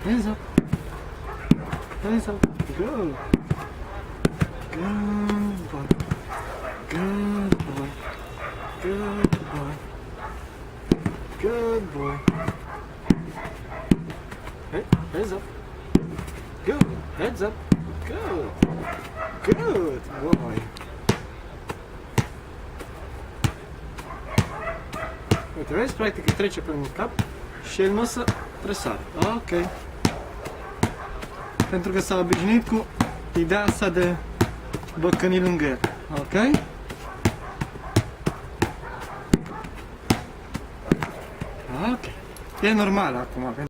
Hands up. Hands up. Good. Good boy. Good boy. Good boy. Good boy. Hey, hands up. Good. Hands up. Good. Good boy. Uite, vezi, practic îi trece pe un cap și el nu o să presare. Ok. Pentru că s-a obișnuit cu ideea asta de băcăni lângă el. Ok? Ok. E normal acum.